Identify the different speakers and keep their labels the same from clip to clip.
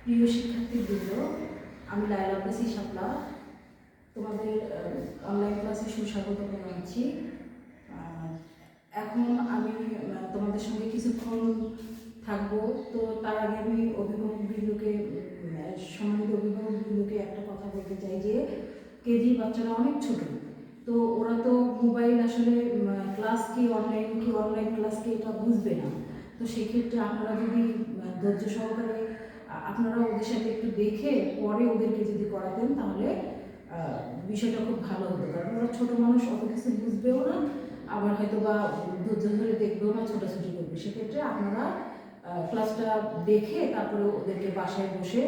Speaker 1: প্রিয় শিক্ষার্থীবৃন্দ, আমি লায়লা আব্বাসী শাপলা তোমাদের অনলাইন ক্লাসে সুস্বাগত জানাচ্ছি। এখন আমি তোমাদের সঙ্গে কিছুক্ষণ থাকবো। তো তার আগে আমি অভিভাবকবৃন্দকে সম্মানিত অভিভাবকবৃন্দকে একটা কথা বলতে চাই যে কেজি বাচ্চারা অনেক ছোট, তো ওরা তো মোবাইল আসলে ক্লাস কি অনলাইন ক্লাস কি এটা বুঝবে না। তো সেক্ষেত্রে আপনারা যদি ধৈর্য সহকারে আপনারা ওদের সাথে একটু দেখে পরে ওদেরকে যদি করাতেন তাহলে বিষয়টা খুব ভালো হতো, কারণ ওরা ছোটো মানুষ, অত কিছু বুঝবেও না, আবার হয়তো বা ধৈর্য ধরে দেখবেও না, ছোটাছুটি করবে। সেক্ষেত্রে আপনারা ক্লাসটা দেখে তারপরে ওদেরকে বাসায় বসে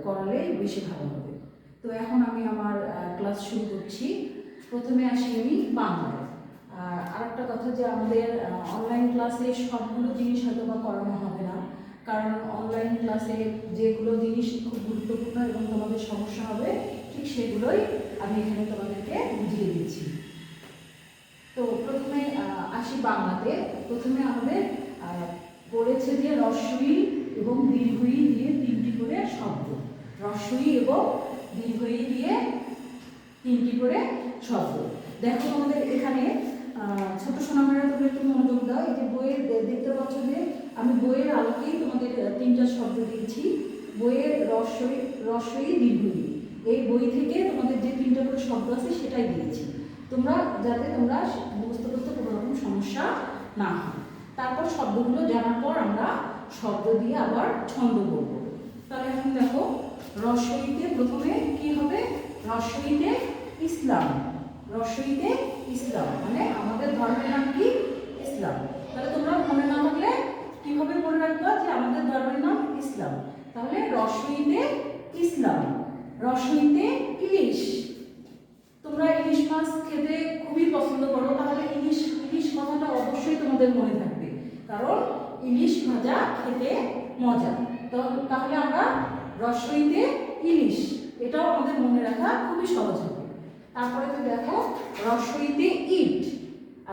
Speaker 1: করালেই বেশি ভালো হবে। তো এখন আমি আমার ক্লাস শুরু করছি। প্রথমে আসি আমি বাংলায়। আর একটা কথা যে আমাদের অনলাইন ক্লাসে সবগুলো জিনিস হয়তো বা করানো হবে না, কারণ অনলাইন ক্লাসে যেগুলো জিনিস খুব গুরুত্বপূর্ণ এবং তোমাদের সমস্যা হবে ঠিক সেগুলোই আমি এখানে তোমাদেরকে বুঝিয়ে দিচ্ছি। তো প্রথমে আসি বাংলাতে। প্রথমে আমাদের পড়েছে যে রস্বই এবং দীর্ঘই দিয়ে তিনটি করে শব্দ, রস্বই এবং দীর্ঘই দিয়ে তিনটি করে শব্দ। দেখো আমাদের এখানে ছোট সোনামেরা, তুমি একটু মনোযোগ দাও। এই যে বইয়ের দেখতে পাচ্ছ যে আমি বইয়ের আলোকেই তোমাদের তিনটা শব্দ দিয়েছি। বইয়ের রস্বই দীর্ঘই, এই বই থেকে তোমাদের যে তিনটা করে শব্দ আছে সেটাই দিয়েছি, তোমরা যাতে তোমরা মুখস্থ করতে কোনো রকম সমস্যা না হয়। তারপর শব্দগুলো জানার পর আমরা শব্দ দিয়ে আবার ছন্দ বলবো। তাহলে এখন দেখো রস্বইতে প্রথমে কি হবে? রস্বইতে ইসলাম, রস্বইতে ইসলাম মানে আমাদের ধর্মের নাম কি? ইসলাম। তাহলে তোমরা মনে না থাকলে কিভাবে মনে রাখবা যে আমাদের ধর্মের নাম ইসলাম? তাহলে রস্বইতে ইসলাম। রস্বইতে ইলিশ, তোমরা ইলিশ মাছ খেতে খুবই পছন্দ করো, তাহলে ইলিশ কথাটা অবশ্যই তোমাদের মনে থাকবে, কারণ ইলিশ ভাজা খেতে মজা। তাহলে আমরা রস্বইতে ইলিশ, এটাও আমাদের মনে রাখা খুবই সহজ হবে। তারপরে তো দেখো রস্বইতে ইট।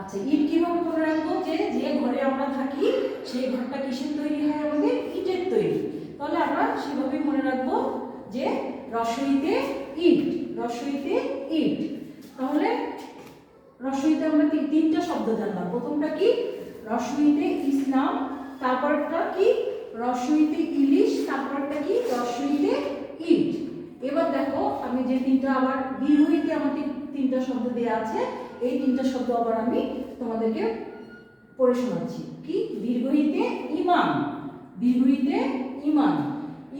Speaker 1: আচ্ছা, ইট কিভাবে মনে রাখবো? যে ঘরে আমরা থাকি সেই ঘরটা কিসের তৈরি হয়? আমাদের ইটের তৈরি। তাহলে আমরা সেভাবে মনে রাখবো যে রস্বইতে ইট, রস্বইতে ইট। তাহলে রস্বইতে আমরা তিনটা শব্দ জানলাম। প্রথমটা কি? রস্বইতে ইসলাম, তারপরটা কি? রস্বইতে ইলিশ, তারপরটা কি? রস্বইতে ইট। এবার দেখো আমি যে তিনটা আবার দীর্ঘইতে আমাদের তিনটা শব্দ দেওয়া আছে, এই তিনটা শব্দ আবার আমি তোমাদেরকে পড়ে শোনাচ্ছি। কি? দীর্ঘইতে ইমান, দীর্ঘইতে ইমান।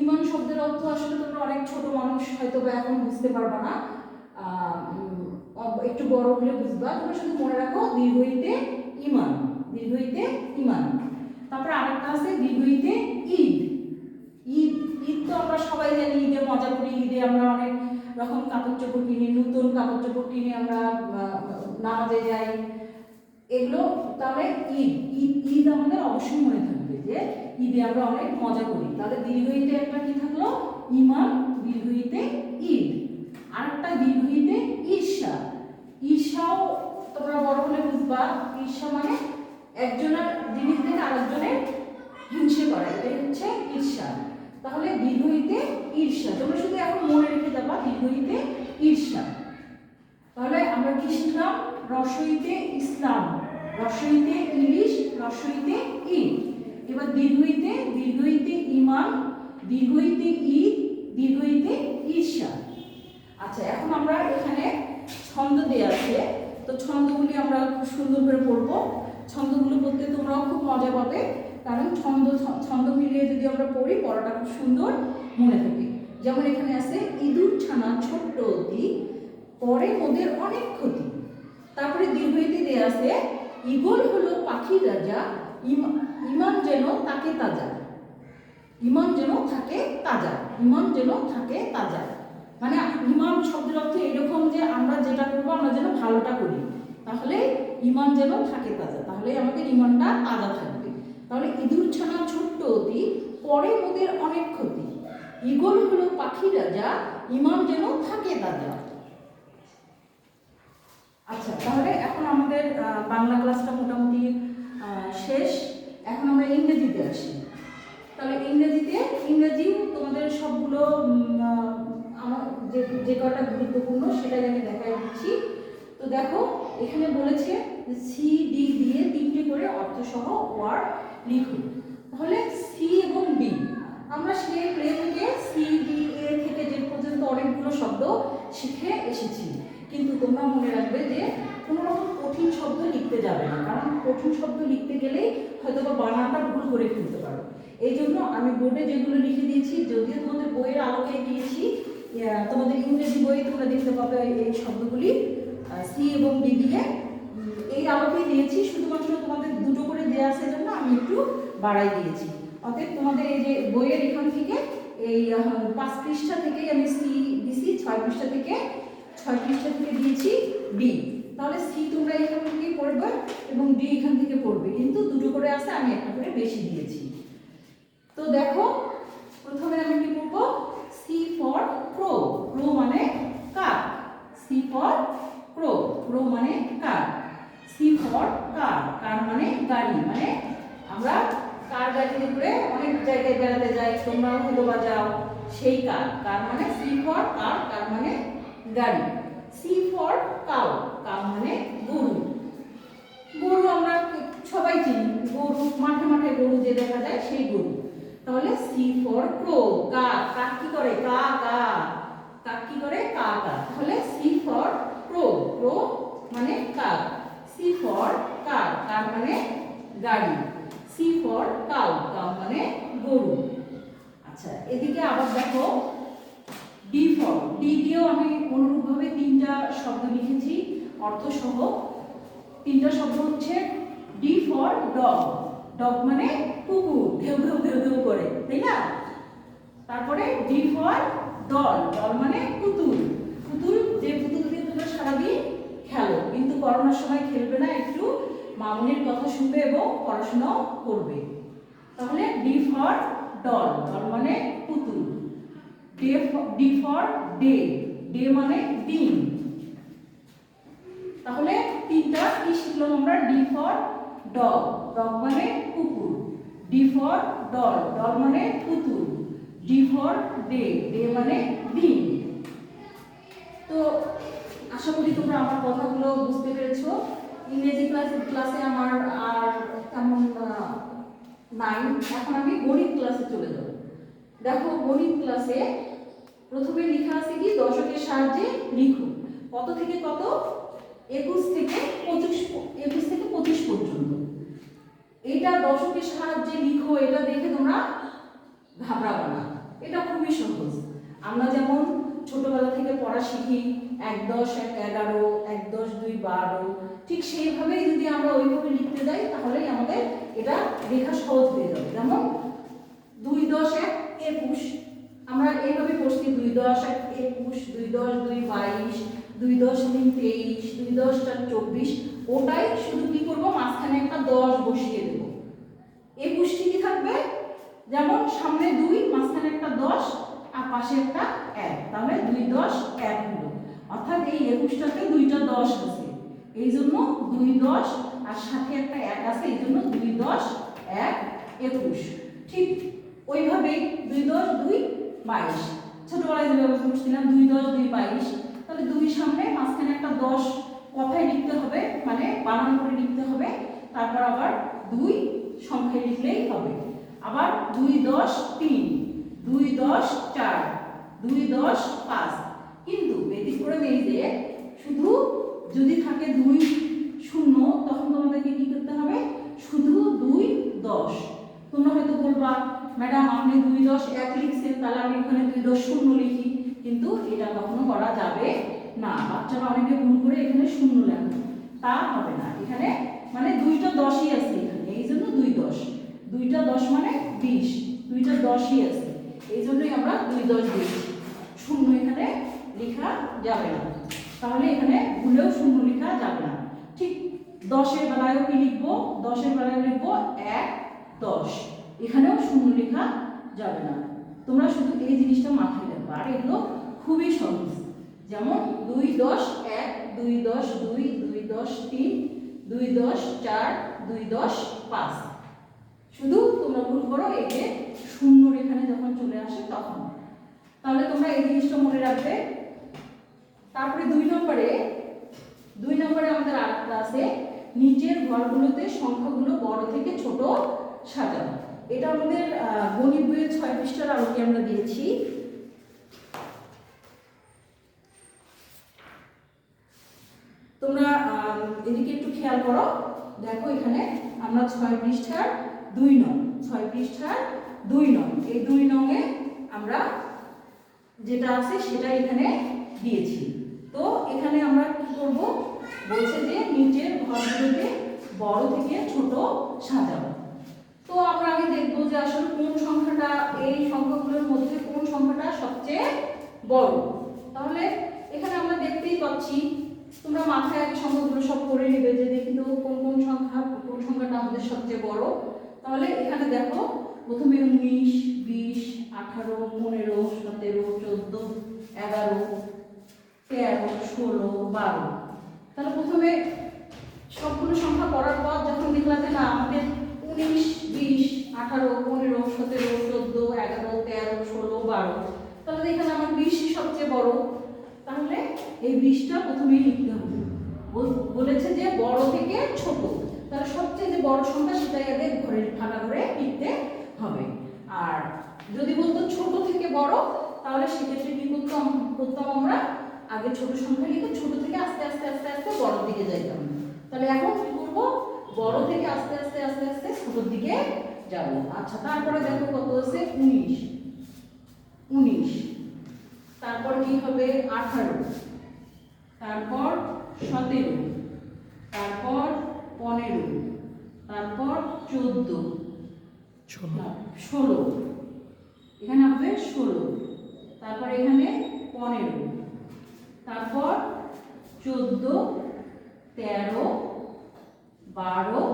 Speaker 1: ইমান শব্দের অর্থ আসলে তোমরা অনেক ছোট মানুষ হয়তো বা এখন বুঝতে পারবা না, একটু বড় হলে বুঝবা। তোমরা শুধু মনে রাখো দীর্ঘইতে ইমান, দীর্ঘইতে ইমান। তারপরে আরেকটা আছে দীর্ঘইতে ঈদ। ঈদ, ঈদ তো আমরা সবাই জানি, ঈদে মজা করি, ঈদে আমরা অনেক রকম কাপড় চোপড় কিনি, নতুন কাপড় চোপড় কিনে আমরা নামাজে যাই, এগুলো। তাহলে ঈদ, ঈদ আমাদের অবশ্যই মনে থাকবে যে ঈদে আমরা অনেক মজা করি। তাহলে দীর্ঘইতে একটা কি থাকলো? ইমান, দীর্ঘইতে ঈদ। আরেকটা দীর্ঘইতে ঈর্ষা। ঈর্ষাও তোমরা বড় হলে বুঝবা। ঈর্ষা মানে একজনের জিনিস থেকে আরেকজনের হিংসে করা, এটাই হচ্ছে ঈর্ষা। তাহলে দীর্ঘইতে ঈর্ষা, তোমরা শুধু এখন মনে রেখে যাবা দীর্ঘইতে ঈর্ষা। তাহলে আমরা কি শিখলাম? রস্বইতে ইসলাম, রস্বইতে ইলিশ, রস্বইতে ঈদ। এবার দীর্ঘইতে ইমান, দীর্ঘইতে ঈদ, দীর্ঘইতে ঈর্ষা। আচ্ছা, এখন আমরা এখানে ছন্দ দেওয়া আছে, তো ছন্দগুলি আমরা খুব সুন্দর করে পড়বো। ছন্দগুলো পড়তে তোমরাও খুব মজা পাবে, কারণ ছন্দ মিলিয়ে যদি আমরা পড়ি পড়াটা খুব সুন্দর মনে থাকে। যেমন এখানে আছে ইঁদুর ছানা ছোট্ট অতি, পরে ওদের অনেক ক্ষতি। তারপরে দীর্ঘইতে দেয়া আছে ঈগল হলো পাখির রাজা, ইমান যেন তাকে তাজা, ইমান যেন থাকে তাজা, ইমান যেন থাকে তাজা। মানে ইমান শব্দের অর্থ এরকম যে আমরা যেটা করবো আমরা যেন ভালোটা করি, তাহলে ইমান যেন থাকে তাজা, তাহলে আমাদের ইমানটা তাজা থাকবে। তাহলে ইঁদুর ছানা ছোট্ট অতি, পরে ওদের অনেক ক্ষতি, ঈগল হলো পাখি রাজা, ইমান যেন থাকে তাজা। আচ্ছা, তাহলে এখন আমাদের বাংলা ক্লাসটা মোটামুটি শেষ। এখন আমরা ইংরেজিতে আসি। তাহলে ইংরেজিতে ইংরেজিও তোমাদের সবগুলো আমার যে যে কটা গুরুত্বপূর্ণ সেটাই আমি দেখাই দিচ্ছি। তো দেখো এখানে বলেছে সি ডি দিয়ে 3টি করে অর্থসহ ওয়ার্ড লিখুন। তাহলে সি এবং ডি আমরা সেই প্লে থেকে সি ডি এ থেকে যে পর্যন্ত অনেকগুলো শব্দ শিখে এসেছি, কিন্তু তোমরা মনে রাখবে যে কোনো রকম কঠিন শব্দ লিখতে যাবে না, কারণ কঠিন শব্দ লিখতে গেলেই হয়তো বা বানানটা ভুল করে ফেলতে পারো। এই জন্য আমি বোর্ডে যেগুলো লিখে দিয়েছি, যদিও তোমাদের বইয়ের আলোকে দিয়েছি, তোমাদের ইংরেজি বই তোমরা দেখতে পাবে এই শব্দগুলি সি এবং ডি দিয়ে এই আলোকে দিয়েছি, শুধুমাত্র তোমাদের দুটো করে দেওয়া আছে জন্য আমি একটু বাড়াই দিয়েছি। অতএব তোমাদের এই যে বইয়ের এখান থেকে এই 5 পৃষ্ঠা থেকেই আমি সি দিয়েছি, 6 পৃষ্ঠা থেকে দিয়েছি ডি। তাহলে সি তোমরা এখান থেকে পড়বে এবং ডি এখান থেকে পড়বে, কিন্তু দুটো করে আছে, আমি একটা করে বেশি দিয়েছি। তো দেখো প্রথমে আমি কি পড়বো, সি ফর ক্রো। ক্রো মানে কাক। সি ফর ক্রো। ক্রো মানে কাক। সি ফর কার। কার মানে গাড়ি, মানে আমরা কার গাড়িতে করে অনেক জায়গায় বেড়াতে যাই, তোমরাও হয়তো বা যাও, সেই কার। কার মানে সি ফর কার। কার মানে গাড়ি। C for cow. কাউ মানে গরু। গরু আমরা সবাই চিনি, গরু মাঠে মাঠে গরু যে দেখা যায় সেই গরু। তাহলে সি ফর ক্রো। কাক। কাক কি করে, কা কা। কাক কি করে, কা কা। তাহলে সি ফর ক্রো। ক্রো মানে কাক। সি ফর কার। কার মানে গাড়ি। C for cow. কাউ মানে গরু। আচ্ছা এদিকে আবার দেখো ডি ফর। ডি দিয়েও আমি অনুরূপভাবে 3টা শব্দ লিখেছি অর্থসহ। 3টা শব্দ হচ্ছে ডি ফর ডগ। ডগ মানে কুকুর, ঘেউ ঘেউ ঘেউ ঘেউ করে, তাই না? তারপরে ডি ফর ডল। ডল মানে পুতুল। পুতুল, যে পুতুল দিয়ে তোমরা সারাদিন খেলো, কিন্তু করোনার সময় খেলবে না, একটু মামুনির কথা শুনবে এবং পড়াশোনাও করবে। তাহলে ডি ফর ডল। ডল মানে পুতুল। D for day. ডে মানে দিন। তাহলে 3টা কি শিখলাম আমরা, ডি ফর ডগ। ডগ মানে কুকুর। D for doll. ডল মানে পুতুল। D for day. ডে মানে দিন। তো আশা করি তোমরা আমার কথাগুলো বুঝতে পেরেছো। ইংরেজি ক্লাসে আমার আর তেমন নাই। এখন আমি গণিত ক্লাসে চলে যাব। দেখো গণিত ক্লাসে প্রথমে লেখা আছে কি, দশকের সাহায্যে লিখো। কত থেকে কত, 21 থেকে 25 পর্যন্ত। এটা দশকের সাহায্যে লিখো, এটা দেখে তোমরা ঘাবড়াবে না, এটা খুবই সহজ। আমরা যেমন ছোটবেলা থেকে পড়া শিখি 1 10 1 11, 1 10 2 12, ঠিক সেইভাবেই যদি আমরা ওইভাবে লিখতে যাই তাহলেই আমাদের এটা লেখা সহজ হয়ে যাবে। যেমন 2 10 1 21, আমরা এইভাবে পড়ছি 2 10 1 21, 2 10 2 22, 2 10 3 23, 2 10 4 24। ওটাই শুধু কি করব, মাঝখানে একটা 10 বসিয়ে দেব। 21 ঠিকই থাকবে, যেমন সামনে 2, মাঝখানে একটা 10 আর পাশে একটা 1, তাহলে 2 10 1 হলো। অর্থাৎ এই 21টাতে 2টা 10 আছে, এই জন্য 2 10 আর সাথে একটা 1 আছে, এই জন্য 2 10 1 21। ঠিক ওইভাবেই 2 10 2 22, ছোটবেলায় যেভাবে পড়ছিলাম 2 10 2 22। তাহলে 2 সামনে, মাঝখানে একটা 10 কথায় লিখতে হবে, মানে বানান করে লিখতে হবে। তারপর আবার 2 সংখ্যায় লিখলেই হবে। আবার 2 10 3, 2 10 4, 2 10 5। কিন্তু ব্যতিক্রম এই যে শুধু যদি থাকে 2 0, তখন তোমাদেরকে কি করতে হবে, শুধু 2 10। তোমরা হয়তো বলবা ম্যাডাম আপনি 2 10 1 লিখছেন, তাহলে আমি এখানে 2 10 0 লিখি, কিন্তু এটা কখনো করা যাবে না। বাচ্চারা অনেকে ভুল করে এখানে 0 লেখে, তা হবে না। এখানে মানে 2টা 10ই আছে এখানে, এই জন্য 2 10। 2টা 10 মানে 20, 2টা 10ই আছে, এই জন্যই আমরা 2 10 দিয়েছি। 0 এখানে লেখা যাবে না, তাহলে এখানে ভুলেও 0 লেখা যাবে না। ঠিক 10-এর বেলায়ও কি লিখবো, 10-এর বেলায় লিখবো 1 10, এখানেও 0 লেখা যাবে না। তোমরা শুধু এই জিনিসটা মাথায় রাখবে, আর এগুলো খুবই সহজ। যেমন 2 10 1, 2 10 2, 2 10 3, 2 10 4, 2 10 5। শুধু তোমরা ভুল করো এই যে 0 এখানে যখন তখন। তাহলে তোমরা এই জিনিসটা মনে রাখবে। তারপরে 2 নম্বরে আমাদের আরেকটা আছে, নিচের ঘরগুলোতে সংখ্যাগুলো বড় থেকে ছোট সাজানো। এটা আমাদের গণিত বইয়ের 6 পৃষ্ঠার আলোকে আমরা দিয়েছি। তোমরা এদিকে একটু খেয়াল করো, দেখো এখানে আমরা 6 পৃষ্ঠার 2 নং, 6 পৃষ্ঠার 2 নং, এই 2 নংয়ে আমরা যেটা আছে সেটা এখানে দিয়েছি। তো এখানে আমরা কি করব, বলছে যে নিচের ঘরগুলোতে বড় থেকে ছোট সাজাবো। তো আমরা আগে দেখবো যে আসলে কোন সংখ্যাটা, এই সংখ্যাগুলোর মধ্যে কোন সংখ্যাটা সবচেয়ে বড়। তাহলে এখানে আমরা দেখতেই পাচ্ছি, তোমরা মাথায় আগে সংখ্যাগুলো সব করে নেবে যে দেখি তো কোন সংখ্যাটা আমাদের সবচেয়ে বড়। তাহলে এখানে দেখো প্রথমে 19, 20, 18, 15, 17, 14, 11, 13, 16, 12। তাহলে প্রথমে সবগুলো সংখ্যা করার পর যখন দেখলাম যে না আমাদের 19, 20, 18, 15, 17, 14, 11, 13, 16, 12, তাহলে এখানে আমার 20 সবচেয়ে বড়। তাহলে এই 20টা প্রথমেই লিখতে হবে। বলেছে যে বড় থেকে ছোট, তাহলে সবচেয়ে যে বড় সংখ্যা সেটাই আগে ঘরের ফাঁকা করে লিখতে হবে। আর যদি বলতো ছোট থেকে বড়, তাহলে সেক্ষেত্রে কি করতাম আমরা, আগে ছোট সংখ্যা লিখে ছোট থেকে আস্তে আস্তে আস্তে আস্তে বড়র দিকে যাইতাম। তাহলে এখন কি করবো, বড় থেকে আস্তে আস্তে আস্তে আস্তে ছোটর দিকে যাব। আচ্ছা, তারপরে দেখো কত আছে, 19, তারপর কি হবে 18, তারপর 17, তারপর 15, তারপর 14, 16, এখানে হবে 16, তারপর এখানে 15, তারপর 14, 13, 12,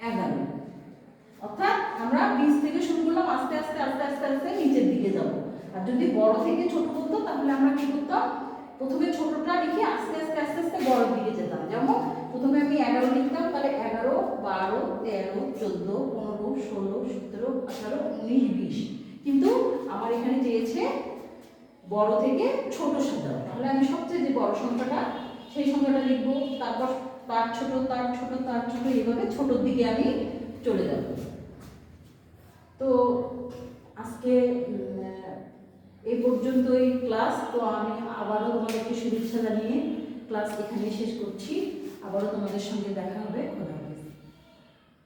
Speaker 1: 11। অর্থাৎ আমরা 20 থেকে শুরু করলাম, আস্তে আস্তে আস্তে আস্তে আস্তে নিচের দিকে যাব। আর যদি বড় থেকে ছোট বলতো তাহলে আমরা কি করতাম, প্রথমে ছোটটা লিখে আস্তে আস্তে আস্তে আস্তে বড়র দিকে যেতাম। যেমন প্রথমে আমি 11 লিখতাম, তাহলে 11, 12, 13, 14, 15, 16, 17, 18, 19, 20। কিন্তু আমার এখানে চেয়েছে বড় থেকে ছোট সাজাও। তাহলে আমি সবচেয়ে যে বড় সংখ্যাটা সেই সংখ্যাটা লিখবো, তারপর তার ছোট, তার ছোট, তার ছোট, এইভাবে ছোটর দিকে আমি চলে যাব। তো আজকে এই পর্যন্তই ক্লাস। তো আমি আবারও তোমাদেরকে শুভেচ্ছা জানিয়ে ক্লাস এখানেই শেষ করছি। আবারও তোমাদের সঙ্গে দেখা হবে।